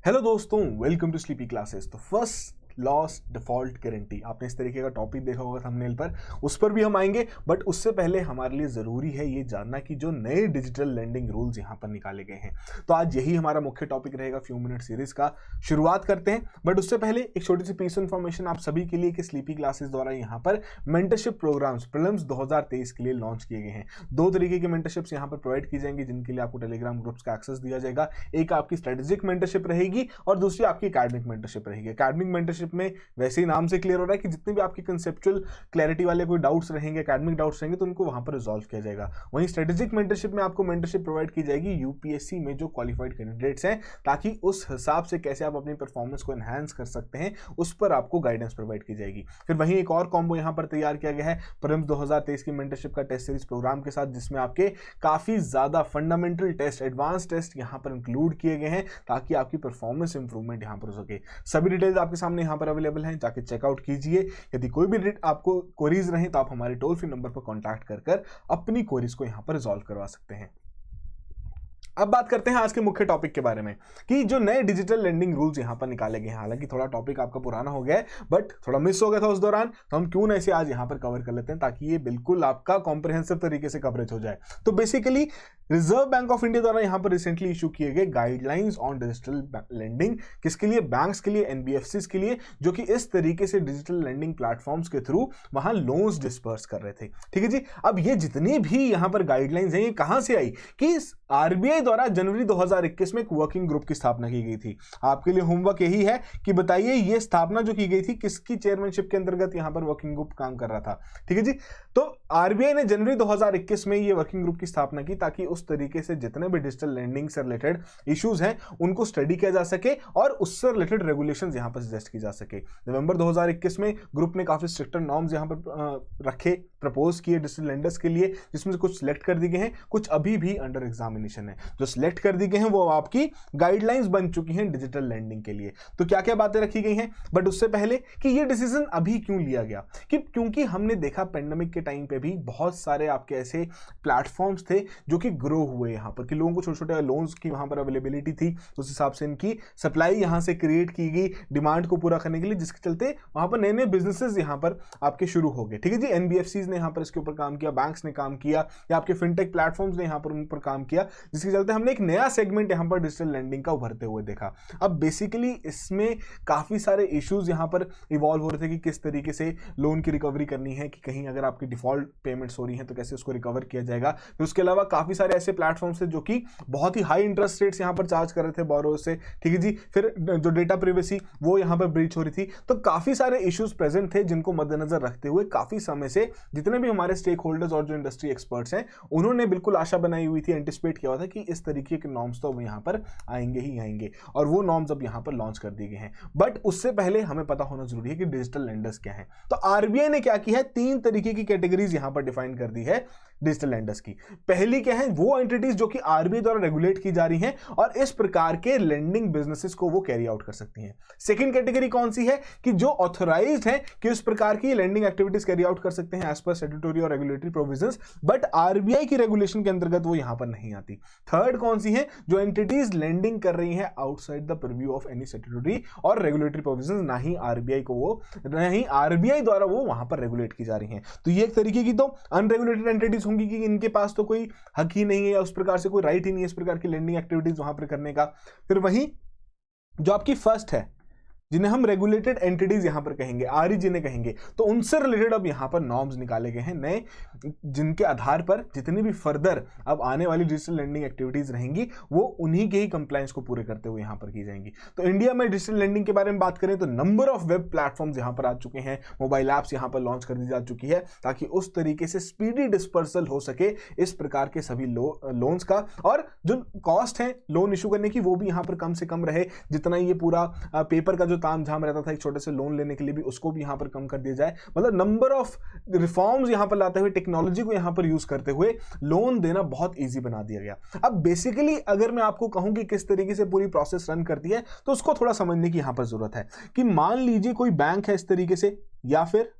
Hello दोस्तों, welcome to sleepy classes. तो first loss default guarantee, आपने इस तरीके का टॉपिक देखा होगा थंबनेल पर, उस पर भी हम आएंगे। बट उससे पहले हमारे लिए ज़रूरी है ये जानना कि जो नए डिजिटल लेंडिंग रूल्स यहाँ पर निकाले गए हैं, तो आज यही हमारा मुख्य टॉपिक रहेगा। फ्यू मिनट सीरीज का शुरुआत करते हैं। बट उससे पहले एक छोटी सी पीस इन्फॉर्मेशन आप सभी के लिए कि स्लीपी क्लासेस द्वारा यहाँ पर मेंटरशिप प्रोग्राम्स प्रीलिम्स 2023 के लिए लॉन्च किए गए हैं। दो तरीके के मेंटरशिप्स यहाँ पर प्रोवाइड की जाएंगी, जिनके लिए आपको टेलीग्राम ग्रुप्स का एक्सेस दिया जाएगा। एक आपकी स्ट्रेटेजिक मेंटरशिप रहेगी और दूसरी आपकी एकेडमिक मेंटरशिप रहेगी। एकेडमिक मेंटरशिप में वैसे ही नाम से क्लियर हो रहा है कि जितने भी आपके कंसेप्चुअल क्लैरिटी वाले कोई डाउट्स रहेंगे, एकेडमिक डाउट्स रहेंगे, तो उनको वहां पर रिजॉल्व किया जाएगा। वहीं स्ट्रेटेजिक मेंटरशिप में आपको मेंटरशिप प्रोवाइड की जाएगी यूपीएससी में जो क्वालिफाइड कैंडिडेट्स हैं, ताकि उस हिसाब से कैसे आप अपनी परफॉर्मेंस को एनहांस कर सकते हैं उस पर आपको गाइडेंस प्रोवाइड की जाएगी। फिर वहीं एक और कॉम्बो यहां पर तैयार किया गया है प्रीलिम्स 2023 की मेंटरशिप का टेस्ट सीरीज प्रोग्राम के साथ, जिसमें आपके काफी ज्यादा फंडामेंटल टेस्ट, एडवांस टेस्ट यहां पर इंक्लूड किए गए हैं, ताकि आपकी परफॉर्मेंस इंप्रूवमेंट यहां पर हो सके। सभी डिटेल्स आपके सामने यहां पर अवेलेबल हैं, जाके चेकआउट कीजिए। यदि कोई भी आपको क्वेरीज रहे तो आप हमारे टोल फ्री नंबर पर कांटेक्ट कर अपनी क्वेरीज को यहां पर रिजॉल्व करवा सकते हैं। अब बात करते हैं आज के मुख्य टॉपिक के बारे में कि जो नए डिजिटल लेंडिंग रूल्स यहां पर निकाले गए हैं। हालांकि थोड़ा टॉपिक आपका पुराना हो गया है, बट थोड़ा मिस हो गया था उस दौरान, तो हम क्यों ना इसे आज यहां पर कवर कर लेते हैं, ताकि ये बिल्कुल आपका कॉम्प्रिहेंसिव तरीके से कवरेज हो जाए। तो basically reserve bank of India द्वारा यहां पर रिसेंटली इशू किए गए गाइडलाइंस ऑन डिजिटल लेंडिंग, किसके लिए? बैंक्स के लिए, एनबीएफसीज के लिए, जो कि इस तरीके से डिजिटल लेंडिंग प्लेटफॉर्म्स के थ्रू वहां लोन्स डिस्पर्स कर रहे थे। ठीक है जी। अब ये जितनी भी यहां पर गाइडलाइंस हैं, ये कहां से आई? कि आरबीआई द्वारा जनवरी 2021 में एक वर्किंग ग्रुप की स्थापना की गई थी। आपके लिए होमवर्क यही है कि बताइए ये स्थापना जो की गई थी, किसकी चेयरमैनशिप के अंतर्गत यहां पर वर्किंग ग्रुप काम कर रहा था? ठीक है जी। तो आरबीआई ने जनवरी 2021 में ये वर्किंग ग्रुप की स्थापना की, ताकि उस तरीके से जितने भी डिजिटल लेंडिंग से रिलेटेड इश्यूज हैं उनको स्टडी किया जा सके और उससे रिलेटेड रेगुलेशंस यहां पर सजेस्ट की जा सके। नवंबर 2021 में ग्रुप ने काफी स्ट्रिक्टर नॉर्म्स यहां पर रखे, प्रपोज किए डिजिटल लेंडर्स के लिए, जिसमें से कुछ सिलेक्ट कर दिए गए हैं, कुछ अभी भी अंडर एग्जामिनेशन है। जो सिलेक्ट कर दी गए हैं वो आपकी गाइडलाइंस बन चुकी हैं डिजिटल लेंडिंग के लिए। तो क्या क्या बातें रखी गई हैं? बट उससे पहले कि ये डिसीजन अभी क्यों लिया गया, कि क्योंकि हमने देखा पेंडेमिक के टाइम पे भी बहुत सारे आपके ऐसे प्लेटफॉर्म्स थे जो कि ग्रो हुए यहाँ पर, कि लोगों को छोटे छोटे लोन्स की वहां पर अवेलेबिलिटी थी, तो उस हिसाब से इनकी सप्लाई यहाँ से क्रिएट की गई डिमांड को पूरा करने के लिए, जिसके चलते वहां पर नए नए बिजनेसेस यहाँ पर आपके शुरू हो गए। ठीक है जी। एनबीएफसीज ने यहाँ पर इसके ऊपर काम किया, बैंक्स ने काम किया, या आपके फिनटेक प्लेटफॉर्म्स ने यहाँ पर उन पर काम किया, जिसके चलते हमने एक नया सेगमेंट यहां पर डिजिटल लेंडिंग का उभरते हुए देखा। अब बेसिकली इसमें काफी सारे इश्यूज यहां पर इवॉल्व हो रहे थे कि किस तरीके से लोन की रिकवरी करनी है, कि कहीं अगर आपकी डिफॉल्ट पेमेंट्स हो रही हैं तो कैसे उसको रिकवर किया जाएगा। फिर उसके अलावा काफी सारे ऐसे प्लेटफॉर्म्स थे जो कि बहुत ही हाई इंटरेस्ट रेट्स यहां पर चार्ज कर रहे थे बोरोअर से। ठीक है जी। फिर जो डेटा प्राइवेसी वो यहां पर ब्रीच हो रही थी। तो काफी सारे इश्यूज प्रेजेंट थे, जिनको मद्देनजर रखते हुए काफी समय से जितने भी हमारे स्टेक होल्डर्स और जो इंडस्ट्री एक्सपर्ट्स हैं, उन्होंने बिल्कुल आशा बनाई हुई थी, एंटिसिपेट किया हुआ था कि इस तरीके के नॉर्म्स तो यहाँ पर आएंगे ही आएंगे, और वो नॉर्म्स अब यहाँ पर लॉन्च कर दिए गए हैं। बट उससे पहले हमें पता होना जरूरी है कि डिजिटल लेंडर्स क्या है। तो आरबीआई ने क्या किया है, 3 तरीके की कैटेगरीज यहाँ पर डिफाइन कर दी है डिजिटल लेंडर्स की। पहली क्या है, वो एंटिटीज जो कि आरबीआई द्वारा रेगुलेट की जा रही हैं और इस प्रकार के लेंडिंग बिजनेसेस को वो कैरी आउट कर सकती हैं। सेकंड कैटेगरी कौन सी है, कि जो ऑथराइज्ड है कि उस प्रकार की लेंडिंग एक्टिविटीज कैरी आउट कर सकते हैं एज पर स्टैट्यूटरी और रेगुलेटरी प्रोविजंस, बट आरबीआई की रेगुलेशन के अंतर्गत वो यहां पर नहीं आती। थर्ड कौन सी है, जो एंटिटीज लेंडिंग कर रही हैं outside the preview of any statutory और रेगुलेटरी प्रोविजंस, ना ही आरबीआई द्वारा वो वहां पर रेगुलेट की जा रही हैं। तो ये एक तरीके की तो अनरेगुलेटेड एंटिटीज होंगी कि इनके पास तो कोई हक ही नहीं है, या उस प्रकार से कोई राइट ही नहीं है इस प्रकार की लेंडिंग एक्टिविटीज वहां पर करने का। फिर वहीं जो आपकी फर्स्ट है, जिन्हें हम रेगुलेटेड एंटिटीज यहां पर कहेंगे, आरई जिन्हें कहेंगे, तो उनसे रिलेटेड अब यहां पर नॉर्म्स निकाले गए हैं नए, जिनके आधार पर जितनी भी फर्दर अब आने वाली डिजिटल लेंडिंग एक्टिविटीज रहेंगी वो उन्हीं के ही कंप्लायंस को पूरे करते हुए यहां पर की जाएंगी। तो इंडिया में डिजिटल लेंडिंग के बारे में बात करें तो नंबर ऑफ वेब प्लेटफॉर्म्स यहां पर आ चुके हैं, मोबाइल ऐप्स यहां पर लॉन्च कर दी जा चुकी है, ताकि उस तरीके से स्पीडी डिस्पर्सल हो सके इस प्रकार के सभी लोन्स का, और जो कॉस्ट है लोन इशू करने की वो भी यहां पर कम से कम रहे। जितना ये पूरा पेपर का जो ताम झाम रहता था एक छोटे से लोन लेने के लिए भी, उसको भी यहां पर कम कर दिया जाए। मतलब नंबर ऑफ रिफॉर्म्स यहां पर लाते हुए, टेक्नोलॉजी को यहां पर यूज करते हुए लोन देना बहुत इजी बना दिया गया। अब बेसिकली अगर मैं आपको कहूं कि किस तरीके से पूरी प्रोसेस रन करती है, तो उसको थोड़ा समझने की यहां पर जरूरत है। कि मान लीजिए कोई बैंक है इस तरीके से, या फिर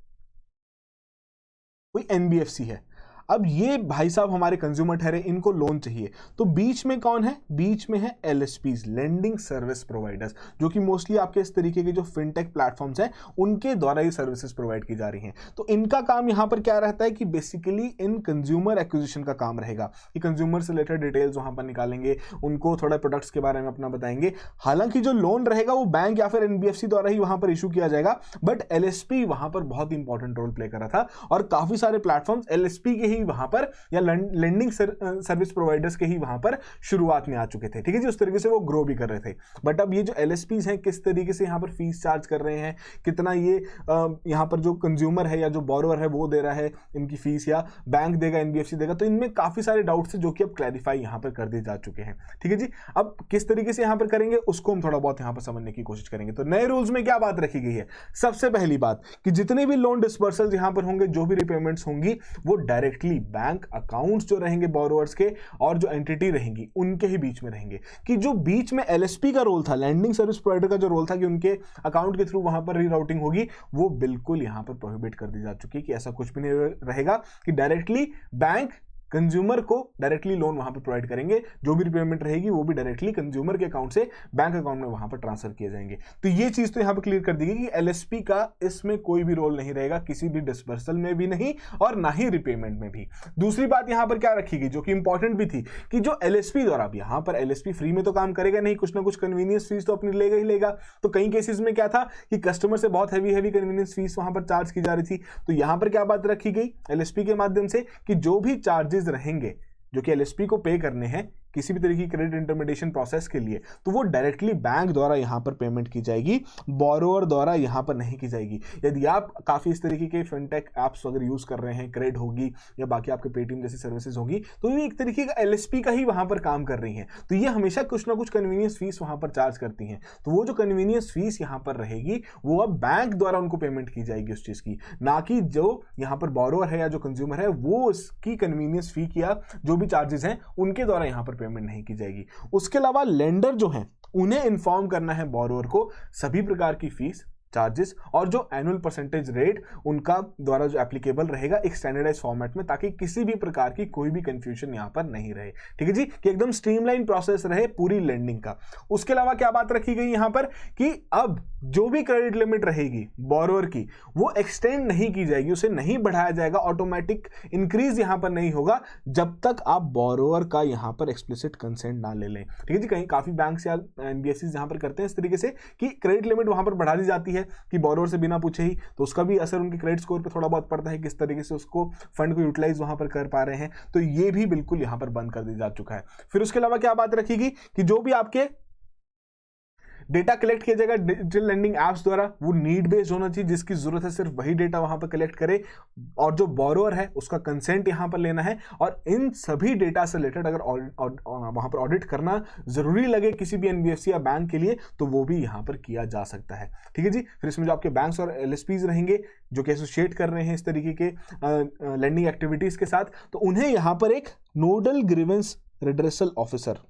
कोई एनबीएफसी है। अब ये भाई साहब हमारे कंज्यूमर ठहरे, इनको लोन चाहिए, तो बीच में कौन है? बीच में है एलएसपीज, लेंडिंग सर्विस प्रोवाइडर्स, जो कि मोस्टली आपके इस तरीके के जो फिनटेक प्लेटफॉर्म्स हैं उनके द्वारा ये सर्विसेज प्रोवाइड की जा रही हैं। तो इनका काम यहां पर क्या रहता है कि बेसिकली इन कंज्यूमर एक्विजिशन का काम रहेगा कि कंज्यूमर से रिलेटेड डिटेल्स वहां पर निकालेंगे, उनको थोड़ा प्रोडक्ट्स के बारे में अपना बताएंगे। हालांकि जो लोन रहेगा वो बैंक या फिर एनबीएफसी द्वारा ही वहां पर इशू किया जाएगा, बट एलएसपी वहां पर बहुत इंपॉर्टेंट रोल प्ले कर रहा था और काफी सारे प्लेटफॉर्म्स एलएसपी के ही वहां पर या लेंडिंग सर्विस प्रोवाइडर्स के ही वहां पर शुरुआत में आ चुके थे, ठीक है जी। उस तरीके से वो ग्रो भी कर रहे थे। बट अब ये जो एलएसपीज हैं किस तरीके से यहां पर फीस चार्ज कर रहे हैं, कितना ये यहां पर जो कंज्यूमर है या जो बोरोवर है वो दे रहा है इनकी फीस, या बैंक देगा, एनबीएफसी देगा, तो इनमें काफी सारे डाउट्स हैं जो कि अब क्लैरिफाई यहां पर कर दिए जा चुके हैं, ठीक है जी। अब किस तरीके से यहां पर करेंगे उसको हम थोड़ा बहुत यहां पर समझने की कोशिश करेंगे। तो नए रूल्स में क्या बात रखी गई है? सबसे पहली बात कि जितने भी लोन डिस्पर्सल्स यहां पर होंगे, जो भी रिपेमेंट्स होंगी, वो डायरेक्टली बैंक अकाउंट्स जो रहेंगे बोरोवर्स के और जो एंटिटी रहेंगी उनके ही बीच में रहेंगे। कि जो बीच में एलएसपी का रोल था, लैंडिंग सर्विस प्रोवाइडर का जो रोल था कि उनके अकाउंट के थ्रू वहां पर रीराउटिंग होगी, वो बिल्कुल यहां पर प्रोहिबिट कर दी जा चुकी है कि ऐसा कुछ भी नहीं रहेगा कि डायरेक्टली बैंक कंज्यूमर को डायरेक्टली लोन वहां पर प्रोवाइड करेंगे, जो भी रिपेमेंट रहेगी वो भी डायरेक्टली कंज्यूमर के अकाउंट से बैंक अकाउंट में वहां पर ट्रांसफर किए जाएंगे। तो ये चीज तो यहां पर क्लियर कर दी गई कि एलएसपी का इसमें कोई भी रोल नहीं रहेगा, किसी भी डिस्बर्सल में भी नहीं और ना ही रिपेमेंट में भी। दूसरी बात यहां पर क्या रखी गई जो कि इंपॉर्टेंट भी थी कि जो एलएसपी द्वारा, अब यहां पर एलएसपी फ्री में तो काम करेगा नहीं, कुछ ना कुछ कन्वीनियंस फीस तो अपनी लेगा ही लेगा। तो कई केसेस में क्या था कि कस्टमर से बहुत हैवी कन्वीनियंस फीस वहां पर चार्ज की जा रही थी। तो यहां पर क्या बात रखी गई एलएसपी के माध्यम से कि जो भी चार्जेस रहेंगे जो कि एलएसपी को पे करने हैं किसी भी तरीके की क्रेडिट इंटरमीडिएशन प्रोसेस के लिए, तो वो डायरेक्टली बैंक द्वारा यहां पर पेमेंट की जाएगी, बोरोवर द्वारा यहां पर नहीं की जाएगी। यदि आप काफी इस तरीके के फिनटेक एप्स अगर यूज कर रहे हैं, क्रेडिट होगी या बाकी आपके पेटीएम जैसी सर्विसेज होगी, तो ये एक तरीके का एलएसपी का ही वहां पर काम कर रही हैं। तो ये हमेशा कुछ ना कुछ कन्वीनियंस फीस वहां पर चार्ज करती हैं। तो वो जो कन्वीनियंस फीस यहां पर रहेगी वो अब बैंक द्वारा उनको पेमेंट की जाएगी उस चीज की, ना कि जो यहां पर बोरोवर है या जो कंज्यूमर है वो उसकी कन्वीनियंस फी या जो भी चार्जेस हैं उनके द्वारा यहां पर पेमेंट नहीं की जाएगी। उसके अलावा लेंडर जो हैं उन्हें इन्फॉर्म करना है बोरोवर को सभी प्रकार की फीस, चार्जेस और जो एनुअल परसेंटेज रेट उनका द्वारा जो एप्लीकेबल रहेगा एक स्टैंडर्डाइज फॉर्मेट में, ताकि किसी भी प्रकार की कोई भी कंफ्यूजन यहां पर नहीं रहे, ठीक है जी, कि एकदम स्ट्रीमलाइन प्रोसेस रहे पूरी लेंडिंग का। उसके अलावा क्या बात रखी गई यहां पर कि अब जो भी क्रेडिट लिमिट रहेगी बोरोवर की वो एक्सटेंड नहीं की जाएगी, उसे नहीं बढ़ाया जाएगा, ऑटोमेटिक इंक्रीज यहां पर नहीं होगा जब तक आप बोरोवर का यहां पर एक्सप्लिसिट कंसेंट ना ले लें, ठीक है जी। कहीं काफी बैंक्स या एनबीएफसी यहां पर करते हैं इस तरीके से कि क्रेडिट लिमिट वहां पर बढ़ा दी जाती है कि बोरोवर से बिना पूछे ही, तो उसका भी असर उनके क्रेडिट स्कोर पे थोड़ा बहुत पड़ता है, किस तरीके से उसको फंड को यूटिलाइज वहां पर कर पा रहे हैं। तो ये भी बिल्कुल यहां पर बंद कर दिया जा चुका है। फिर उसके अलावा क्या बात रखी गई कि जो भी आपके डेटा कलेक्ट किया जाएगा डिजिटल लेंडिंग एप्स द्वारा वो नीड बेस्ड होना चाहिए, जिसकी जरूरत है सिर्फ वही डेटा वहां पर कलेक्ट करे और जो बोरोवर है उसका कंसेंट यहां पर लेना है। और इन सभी डेटा से रिलेटेड अगर वहां पर ऑडिट करना जरूरी लगे किसी भी एनबीएफसी या बैंक के लिए तो वो भी यहां पर किया जा सकता है, ठीक है जी। फिर इसमें जो आपके बैंक्स और एलएसपीज रहेंगे जो कि एसोसिएट कर रहे हैं इस तरीके के लेंडिंग एक्टिविटीज के साथ, तो उन्हें यहां पर एक नोडल ग्रीवेंस रिड्रेसल ऑफिसर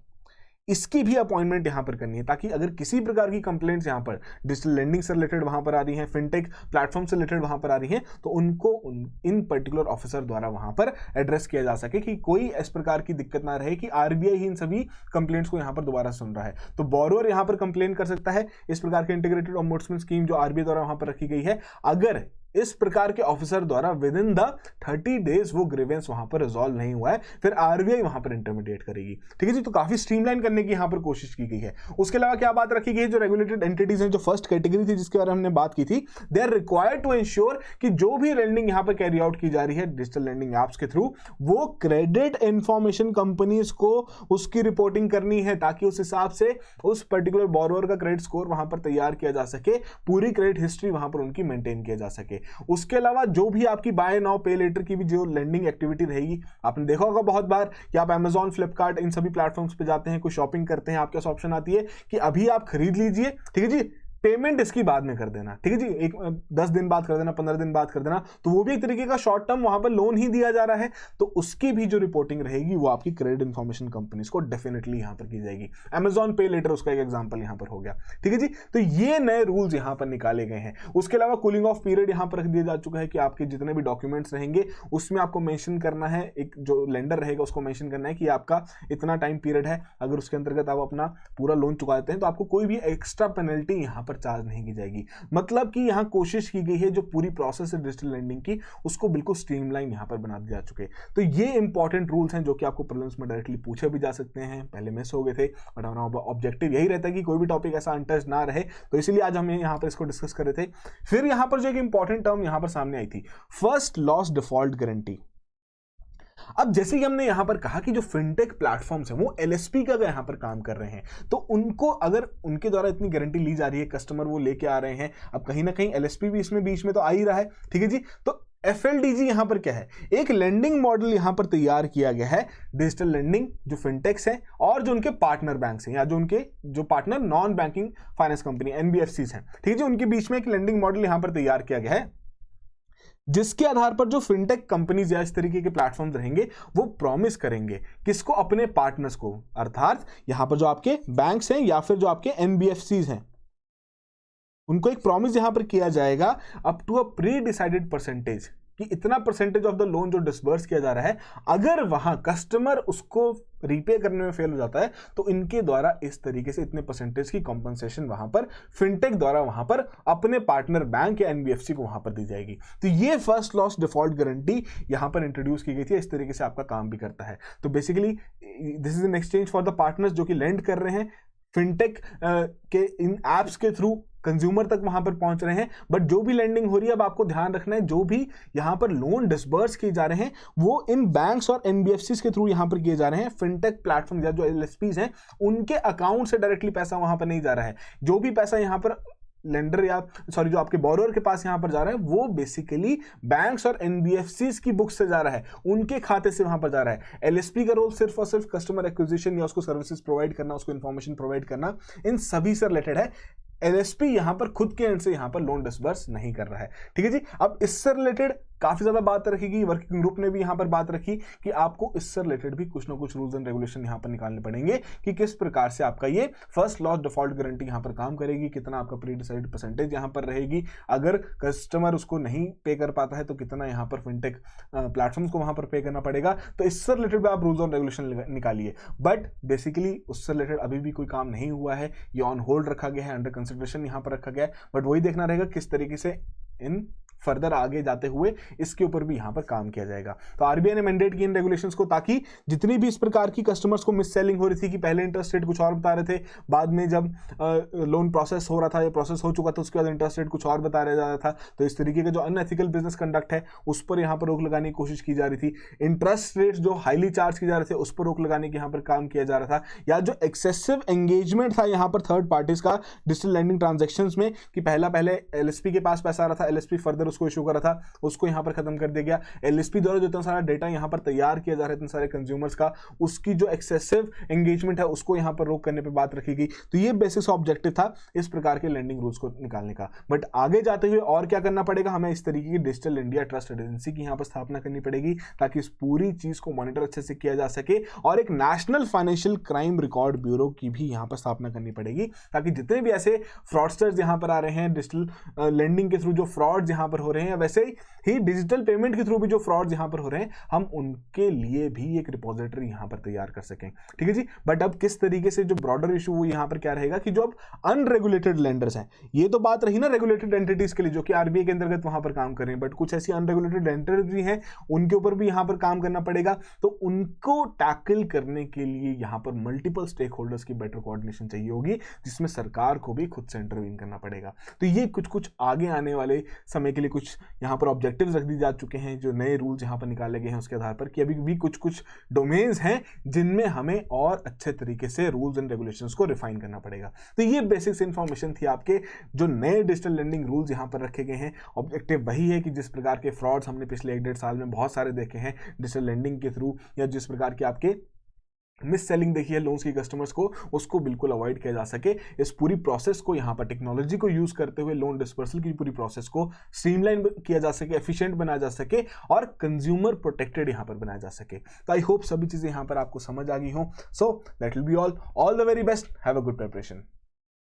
इसकी भी अपॉइंटमेंट यहां पर करनी है, ताकि अगर किसी प्रकार की कंप्लेंट्स यहां पर डिजिटल लेंडिंग से रिलेटेड वहां पर आ रही हैं, फिनटेक प्लेटफॉर्म से रिलेटेड वहां पर आ रही हैं, तो उनको इन पर्टिकुलर ऑफिसर द्वारा वहां पर एड्रेस किया जा सके कि कोई इस प्रकार की दिक्कत ना रहे कि आरबीआई ही इन सभी कंप्लेंट्स को यहां पर दोबारा सुन रहा है। तो बोरोवर यहां पर कंप्लेन कर सकता है इस प्रकार के इंटीग्रेटेड ओम्बुड्समैन स्कीम जो आरबीआई द्वारा वहां पर रखी गई है, अगर इस प्रकार के ऑफिसर द्वारा विद इन द 30 डेज वो ग्रीवेंस वहां पर रिजॉल्व नहीं हुआ है, फिर आरबीआई वहां पर इंटरमीडिएट करेगी, ठीक है जी। तो काफी स्ट्रीमलाइन करने की यहां पर कोशिश की गई है। उसके अलावा क्या बात रखी गई है, जो रेगुलेटेड एंटिटीज हैं, जो फर्स्ट कैटेगरी थी जिसके बारे में हमने बात की थी, they are required to ensure कि जो भी लेंडिंग यहां पर कैरी आउट की जा रही है डिजिटल लेंडिंग एप्स के थ्रू, वो क्रेडिट इंफॉर्मेशन कंपनीज को उसकी रिपोर्टिंग करनी है, ताकि उस हिसाब से उस पर्टिकुलर बोरोवर का क्रेडिट स्कोर वहां पर तैयार किया जा सके, पूरी क्रेडिट हिस्ट्री वहां पर उनकी मेंटेन किया जा सके। उसके अलावा जो भी आपकी बाय नाउ पे लेटर की भी जो लेंडिंग एक्टिविटी रहेगी, आपने देखा होगा बहुत बार कि आप Amazon, फ्लिपकार्ट इन सभी प्लेटफॉर्म्स पे जाते हैं, कुछ शॉपिंग करते हैं, आपके पास ऑप्शन आती है कि अभी आप खरीद लीजिए, ठीक है जी, पेमेंट इसकी बाद में कर देना, ठीक है जी, 10 दिन बाद कर देना, 15 दिन बाद कर देना, तो वो भी एक तरीके का शॉर्ट टर्म वहां पर लोन ही दिया जा रहा है, तो उसकी भी जो रिपोर्टिंग रहेगी वो आपकी क्रेडिट इंफॉर्मेशन कंपनीज को डेफिनेटली यहां पर की जाएगी। Amazon पे लेटर उसका एक एग्जांपल यहां पर हो गया, ठीक है जी। तो ये नए रूल्स यहां पर निकाले गए हैं। उसके अलावा कूलिंग ऑफ पीरियड यहां पर रख दिया जा चुका है कि आपके जितने भी डॉक्यूमेंट्स रहेंगे उसमें आपको मेंशन करना है, एक जो लेंडर रहेगा उसको मेंशन करना है कि आपका इतना टाइम पीरियड है, अगर उसके अंतर्गत आप अपना पूरा लोन चुका देते हैं तो आपको कोई भी एक्स्ट्रा पेनल्टी यहां पर चार्ज नहीं की जाएगी। मतलब कि यहां कोशिश की गई है जो पूरी प्रोसेस है डिजिटल लेंडिंग की उसको बिल्कुल स्ट्रीमलाइन यहां पर बना दिया जा चुके हैं। तो ये इंपॉर्टेंट रूल्स हैं जो कि आपको प्रीलिम्स में डायरेक्टली पूछे भी जा सकते हैं, पहले मिस हो गए थे, बट हमारा ऑब्जेक्टिव यही रहता है कि कोई भी टॉपिक ऐसा अनटच ना रहे, तो इसीलिए आज हम यहां पर इसको डिस्कस कर रहे थे। फिर यहां पर जो एक इंपॉर्टेंट टर्म यहां पर सामने आई थी, फर्स्ट लॉस डिफॉल्ट गारंटी। अब जैसे कि हमने यहां पर कहा कि जो फिनटेक प्लेटफॉर्म्स हैं वो एलएसपी का यहां पर काम कर रहे हैं, तो उनको अगर उनके द्वारा इतनी गारंटी ली जा रही है, कस्टमर वो लेके आ रहे हैं, अब कहीं ना कहीं एलएसपी भी इसमें बीच में तो आ ही रहा है, ठीक है जी। तो एफएलडीजी यहां पर क्या है, एक लेंडिंग मॉडल यहां पर तैयार किया गया है, डिजिटल लेंडिंग जो फिनटेक्स हैं और जो उनके पार्टनर बैंक्स हैं या जो उनके जो partner non banking finance company NBFCs हैं, ठीक है जी, उनके बीच में एक लेंडिंग मॉडल यहां पर तैयार किया गया है, जिसके आधार पर जो फिनटेक कंपनीज या इस तरीके के प्लेटफॉर्म्स रहेंगे वो प्रॉमिस करेंगे किसको, अपने पार्टनर्स को, अर्थात यहां पर जो आपके बैंक्स हैं या फिर जो आपके एनबीएफसीज हैं उनको एक प्रॉमिस यहां पर किया जाएगा up to a pre decided percentage, कि इतना परसेंटेज ऑफ द लोन जो डिसबर्स किया जा रहा है, अगर वहां कस्टमर उसको रीपे करने में फेल हो जाता है तो इनके द्वारा इस तरीके से इतने परसेंटेज की कॉम्पनसेशन वहां पर फिनटेक द्वारा वहां पर अपने पार्टनर बैंक या एनबीएफसी को वहां पर दी जाएगी। तो ये फर्स्ट लॉस डिफॉल्ट गारंटी यहां पर इंट्रोड्यूस की गई थी, इस तरीके से आपका काम भी करता है। तो basically this is an exchange for the partners जो कि लेंड कर रहे हैं फिनटेक के इन एप्स के थ्रू कंज्यूमर तक वहां पर पहुंच रहे हैं, बट जो भी लेंडिंग हो रही है, अब आपको ध्यान रखना है, जो भी यहां पर लोन डिसबर्स किए जा रहे हैं वो इन बैंक्स और एनबीएफसीज के थ्रू यहां पर किए जा रहे हैं, फिनटेक प्लेटफॉर्म या जो एलएसपीज हैं उनके अकाउंट से डायरेक्टली पैसा वहां पर नहीं जा रहा है। जो भी पैसा यहां पर लेंडर या सॉरी जो आपके बोरोअर के पास यहां पर जा रहा है वो बेसिकली बैंक्स और एनबीएफसीज की बुक से जा रहा है, उनके खाते से वहां पर जा रहा है। एलएसपी का रोल सिर्फ और सिर्फ कस्टमर एक्विजिशन या उसको सर्विसेज प्रोवाइड करना, उसको इंफॉर्मेशन प्रोवाइड करना, इन सभी से रिलेटेड है। एलएसपी यहां पर खुद के एंड से यहां पर लोन डिसबर्स नहीं कर रहा है, ठीक है जी। अब इससे रिलेटेड काफी ज्यादा बात रखेगी, वर्किंग ग्रुप ने भी यहां पर बात रखी कि आपको इससे रिलेटेड भी कुछ ना कुछ रूल्स एंड रेगुलेशन यहां पर निकालने पड़ेंगे कि किस प्रकार से आपका ये फर्स्ट लॉस डिफॉल्ट गारंटी यहां पर काम करेगी, कितना आपका प्री डिसाइडेड परसेंटेज यहां पर रहेगी, अगर कस्टमर उसको नहीं पे कर पाता है तो कितना यहां पर फिनटेक प्लेटफॉर्म्स को वहां पर पे करना पड़ेगा। तो इससे रिलेटेड भी आप रूल्स एंड रेगुलेशन निकालिए, बट बेसिकली उससे रिलेटेड अभी भी कोई काम नहीं हुआ है, ये ऑन होल्ड रखा गया है, अंडर कंसिडरेशन यहां पर रखा गया है, बट वही देखना रहेगा किस तरीके से इन फर्दर आगे जाते हुए इसके ऊपर भी यहां पर काम किया जाएगा। तो आरबीआई ने मैंडेट की इन रेगुलेशंस को, ताकि जितनी भी इस प्रकार की कस्टमर्स को मिस सेलिंग हो रही थी कि पहले इंटरेस्ट रेट कुछ और बता रहे थे, बाद में जब लोन प्रोसेस हो रहा था या प्रोसेस हो चुका था उसके बाद इंटरेस्ट रेट कुछ और बता रहा था, तो इस तरीके का जो अनएथिकल बिजनेस कंडक्ट है उस पर यहां पर रोक लगाने की कोशिश की जा रही थी। इंटरेस्ट रेट जो हाईली चार्ज किए जा रहे थे उस पर रोक लगाने की यहां पर काम किया जा रहा था, या जो एक्सेसिव एंगेजमेंट था यहां पर थर्ड पार्टीज का डिजिटल लैंडिंग ट्रांजेक्शंस में, कि पहले एलएसपी के पास पैसा आ रहा था, एलएसपी फर्दर उसको इशू कर रहा था, उसको यहां पर खत्म कर दिया गया। एलएसपी द्वारा जो इतना सारा डेटा यहां पर तैयार किया जा रहा है इतने सारे कंज्यूमर्स का, उसकी जो एक्सेसिव एंगेजमेंट है उसको यहां पर रोक करने पे बात रखी गई। तो ये बेसिक ऑब्जेक्टिव था इस प्रकार के लैंडिंग रूल्स को निकालने का। बट आगे जाते हुए और क्या करना पड़ेगा, हमें इस तरीके की डिजिटल इंडिया ट्रस्ट एजेंसी की यहां पर स्थापना करनी पड़ेगी ताकि इस पूरी चीज को मॉनिटर अच्छे से किया जा सके, और एक national financial crime record bureau की भी यहां पर स्थापना करनी पड़ेगी, ताकि जितने भी ऐसे फ्रॉडस्टर्स यहां पर आ रहे हैं डिजिटल लेंडिंग के थ्रू जो फ्रॉड्स यहां पर हो रहे हैं, वैसे ही डिजिटल पेमेंट के थ्रू भी जो फ्रॉड्स यहां पर हो रहे हैं, हम उनके लिए भी एक रिपोजिटरी यहां पर तैयार कर सकें, ठीक है जी। बट अब किस तरीके से जो ब्रॉडर इशू वो यहां पर क्या रहेगा कि जो अब अनरेगुलेटेड लेंडर्स हैं, ये तो बात रही ना रेगुलेटेड एंटिटीज के लिए जो कि आरबीआई के अंतर्गत वहां पर काम कर रहे हैं, बट कुछ ऐसी अनरेगुलेटेड एंटिटीज भी हैं, उनके ऊपर भी यहां पर काम करना पड़ेगा। तो उनको टैकल करने के लिए यहां पर मल्टीपल स्टेक होल्डर्स की बेटर कोऑर्डिनेशन चाहिए होगी, जिसमें सरकार को भी खुद से इंटरवीन करना पड़ेगा। तो ये कुछ आगे आने वाले समय के लिए कुछ यहां पर ऑब्जेक्टिव्स रख दी जा चुके हैं, जो नए रूल्स यहां पर निकाले गए हैं उसके आधार पर, कि अभी भी कुछ डोमेन्स हैं जिनमें हमें और अच्छे तरीके से रूल्स एंड रेगुलेशंस को रिफाइन करना पड़ेगा। तो ये बेसिक्स इंफॉर्मेशन थी आपके जो नए डिजिटल लेंडिंग रूल्स यहां पर रखे गए हैं। ऑब्जेक्टिव वही है कि जिस प्रकार के फ्रॉड्स हमने पिछले 1-1.5 साल में बहुत सारे देखे हैं डिजिटल लेंडिंग के थ्रू, या जिस प्रकार के आपके मिस सेलिंग देखी है लोन्स की कस्टमर्स को, उसको बिल्कुल अवॉइड किया जा सके। इस पूरी प्रोसेस को यहाँ पर टेक्नोलॉजी को यूज करते हुए लोन डिस्पर्सल की पूरी प्रोसेस को स्ट्रीमलाइन किया जा सके, एफिशिएंट बनाया जा सके और कंज्यूमर प्रोटेक्टेड यहाँ पर बनाया जा सके। तो आई होप सभी चीजें यहाँ पर आपको समझ आ गई हो। So that will be all the very best, have a good preparation.